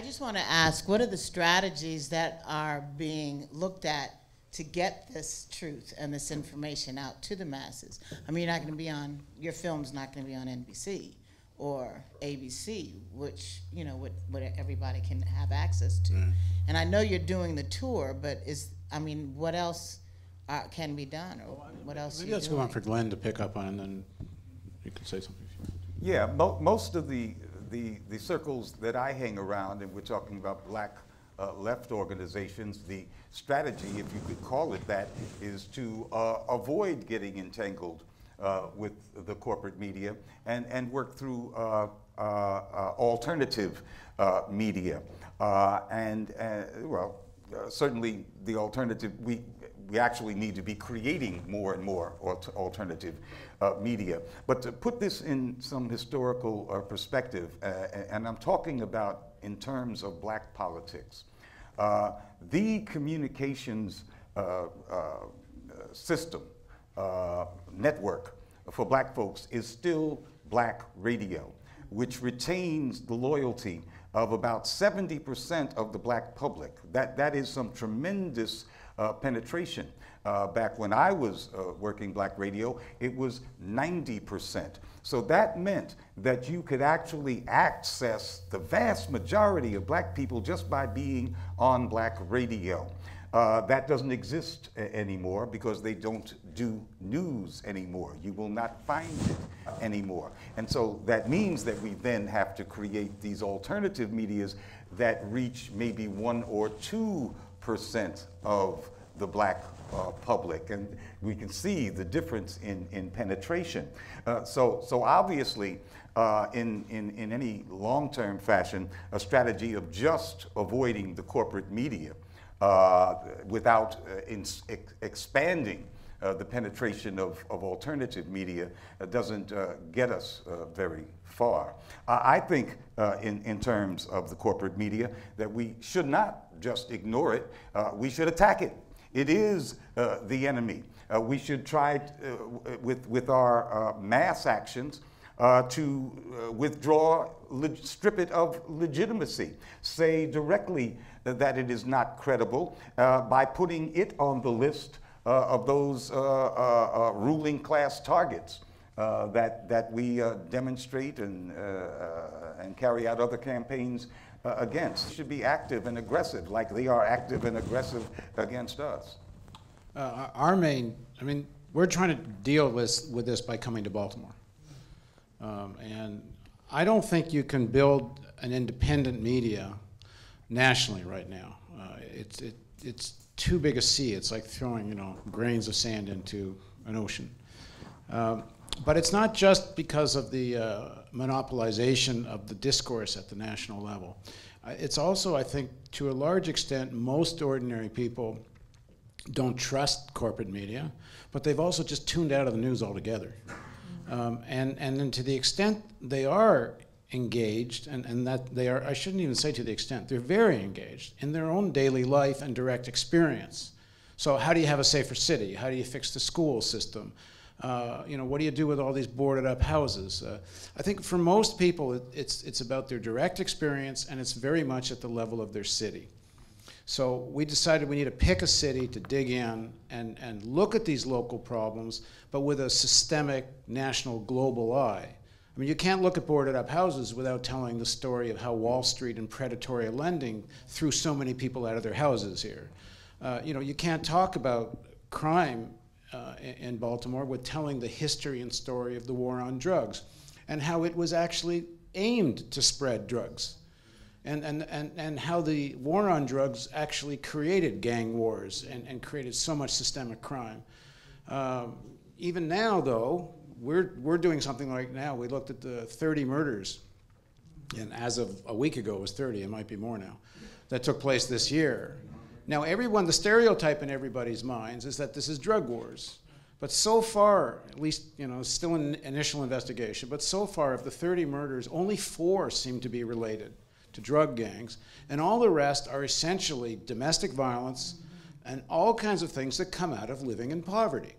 I just want to ask, what are the strategies that are being looked at to get this truth and this information out to the masses? I mean, you're not going to be on, your film's not going to be on NBC or ABC, which, you know, what everybody can have access to. And I know you're doing the tour, but what else can be done, or what else Maybe let's go on for Glenn to pick up on, and then you can say something. Yeah, most of the circles that I hang around, and we're talking about black left organizations, the strategy, if you could call it that, is to avoid getting entangled with the corporate media and work through alternative media. Certainly the alternative, we actually need to be creating more and more alternative media. But to put this in some historical perspective, and I'm talking about in terms of black politics, the communications system, network for black folks is still black radio, which retains the loyalty of about 70% of the black public. That is some tremendous penetration. Back when I was working black radio, it was 90%. So that meant that you could actually access the vast majority of black people just by being on black radio. That doesn't exist anymore because they don't do news anymore. You will not find it anymore. And so that means that we then have to create these alternative medias that reach maybe 1 or 2% of the black public, and we can see the difference in penetration. So obviously, in any long-term fashion, a strategy of just avoiding the corporate media without expanding the penetration of alternative media doesn't get us very far. I think in terms of the corporate media that we should not just ignore it, we should attack it. It is the enemy. We should try with our mass actions to withdraw, strip it of legitimacy, say directly that it is not credible by putting it on the list of those ruling class targets that we demonstrate and carry out other campaigns against. They should be active and aggressive like they are active and aggressive against us. We're trying to deal with this by coming to Baltimore. And I don't think you can build an independent media nationally right now. It's too big a sea. It's like throwing grains of sand into an ocean. But it's not just because of the monopolization of the discourse at the national level. It's also, I think, to a large extent, most ordinary people don't trust corporate media, but they've also just tuned out of the news altogether. And then to the extent they are engaged, and that they are, I shouldn't even say to the extent, they're very engaged in their own daily life and direct experience. So how do you have a safer city? How do you fix the school system? What do you do with all these boarded up houses? I think for most people, it's about their direct experience, and it's very much at the level of their city. So we decided we need to pick a city to dig in and look at these local problems, but with a systemic, national, global eye. I mean, you can't look at boarded up houses without telling the story of how Wall Street and predatory lending threw so many people out of their houses here. You can't talk about crime in Baltimore with telling the history and story of the war on drugs and how it was actually aimed to spread drugs. And how the war on drugs actually created gang wars and created so much systemic crime. Even now, though, we're doing something like now. We looked at the 30 murders, and as of a week ago it was 30, it might be more now, that took place this year. Now the stereotype in everybody's minds is that this is drug wars. But so far, at least, still in initial investigation, but so far of the 30 murders, only 4 seem to be related to drug gangs, and all the rest are essentially domestic violence and all kinds of things that come out of living in poverty.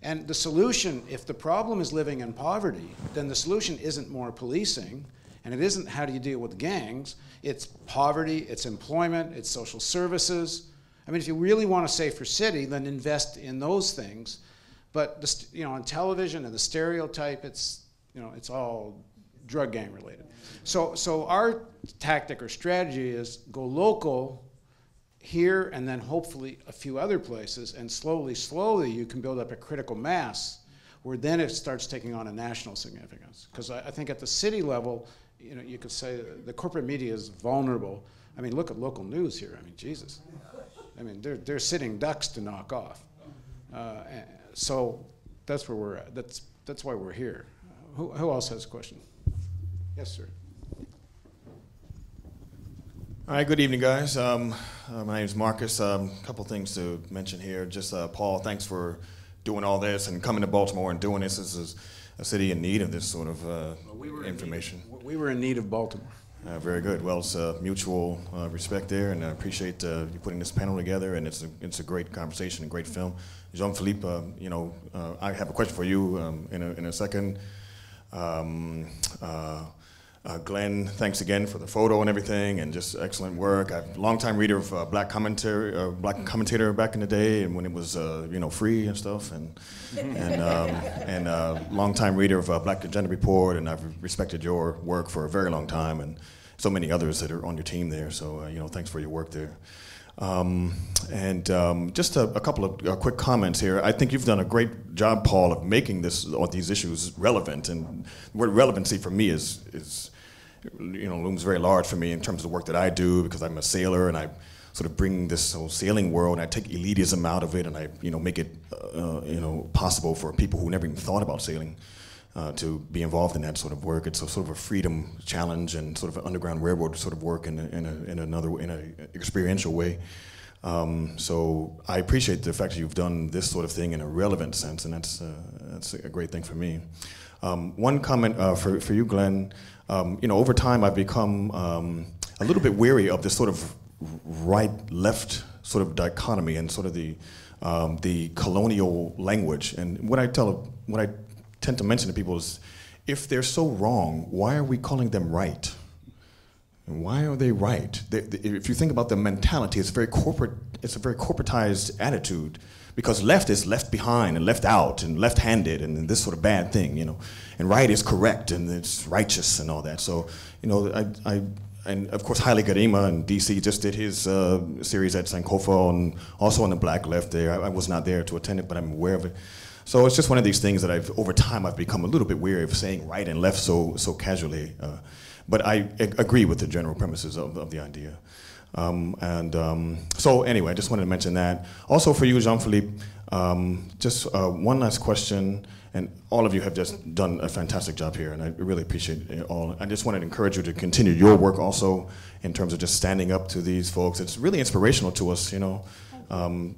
And the solution, if the problem is living in poverty, then the solution isn't more policing, And it isn't how do you deal with gangs, it's poverty, it's employment, it's social services. I mean, if you really want a safer city, then invest in those things. But on television and the stereotype, it's all drug gang related. So our tactic or strategy is go local here and then hopefully a few other places, and slowly you can build up a critical mass where then it starts taking on a national significance. Because I think at the city level, you could say the corporate media is vulnerable. I mean, look at local news here. I mean, Jesus. I mean, they're sitting ducks to knock off. So that's where we're at. That's why we're here. Who else has a question? Yes, sir. All right, good evening, guys. My name is Marcus. A couple things to mention here. Just Paul, thanks for doing all this and coming to Baltimore and doing this. This is a city in need of this sort of information. We were in need of Baltimore. Very good. Well, it's mutual respect there, and I appreciate you putting this panel together. And it's a great conversation, a great film. Jean-Philippe, I have a question for you in a second. Glenn, thanks again for the photo and everything, and just excellent work. I'm a longtime reader of Black Commentator back in the day, and when it was free and stuff, and longtime reader of Black Agenda Report, and I've respected your work for a very long time, and so many others that are on your team there. So thanks for your work there. Just a couple of quick comments here. I think you've done a great job, Paul, of making these issues relevant, and the word relevancy for me is looms very large for me in terms of the work that I do, because I'm a sailor and I sort of bring this whole sailing world and I take elitism out of it, and I make it possible for people who never even thought about sailing to be involved in that sort of work. It's a sort of a freedom challenge and sort of an Underground Railroad sort of work in an experiential way. So I appreciate the fact that you've done this sort of thing in a relevant sense, and that's a great thing for me. One comment for you, Glenn. Over time I've become a little bit weary of this sort of right-left sort of dichotomy and sort of the colonial language. And what I tend to mention to people is, if they're so wrong, why are we calling them right? And why are they right? If you think about the mentality, it's a very corporatized attitude, because left is left behind and left out and left-handed and this sort of bad thing, and right is correct and it's righteous and all that. So, and of course Haile Gerima in DC just did his series at Sankofa, and also on the Black Left there. I was not there to attend it, but I'm aware of it. So it's just one of these things that over time I've become a little bit weary of saying right and left so casually. But I agree with the general premises of the idea. So anyway, I just wanted to mention that. Also for you, Jean-Philippe, just one last question, and all of you have just done a fantastic job here, and I really appreciate it all. I just wanted to encourage you to continue your work also in terms of just standing up to these folks. It's really inspirational to us,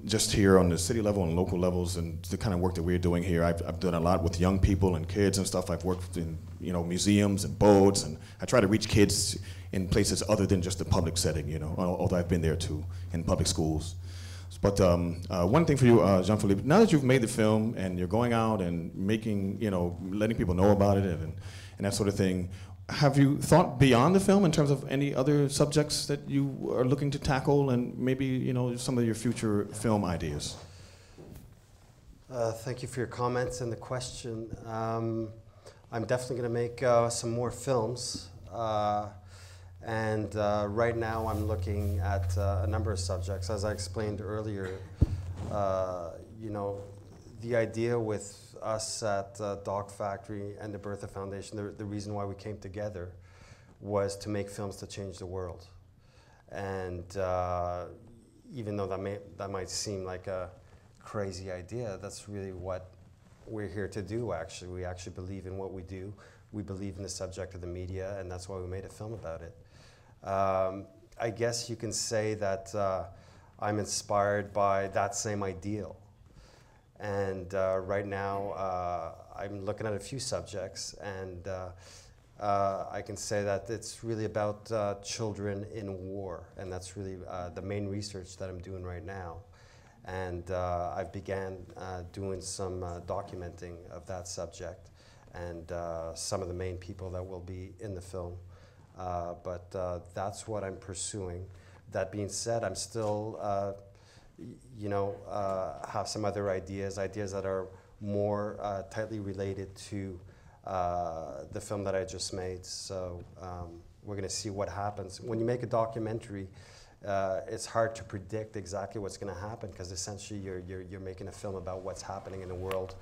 just here on the city level and local levels, and the kind of work that we're doing here. I've done a lot with young people and kids and stuff. I've worked in museums and boats, and I try to reach kids in places other than just the public setting, although I've been there too, in public schools. But one thing for you, Jean-Philippe, now that you've made the film and you're going out and making, letting people know about it and that sort of thing, have you thought beyond the film in terms of any other subjects that you are looking to tackle, and maybe some of your future film ideas? Thank you for your comments and the question. I'm definitely going to make some more films, and right now I'm looking at a number of subjects. As I explained earlier, the idea with us at Dog Factory and the Bertha Foundation, the reason why we came together was to make films to change the world. And even though that might seem like a crazy idea, that's really what we're here to do, actually. We actually believe in what we do. We believe in the subject of the media, and that's why we made a film about it. I guess you can say that I'm inspired by that same ideal. And right now, I'm looking at a few subjects, and I can say that it's really about children in war, and that's really the main research that I'm doing right now. And I've began doing some documenting of that subject and some of the main people that will be in the film. But that's what I'm pursuing. That being said, I'm still, have some other ideas that are more tightly related to the film that I just made. So we're going to see what happens. When you make a documentary, it's hard to predict exactly what's going to happen, because essentially you're making a film about what's happening in the world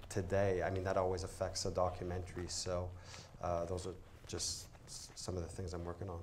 today. I mean, that always affects a documentary. So those are just some of the things I'm working on.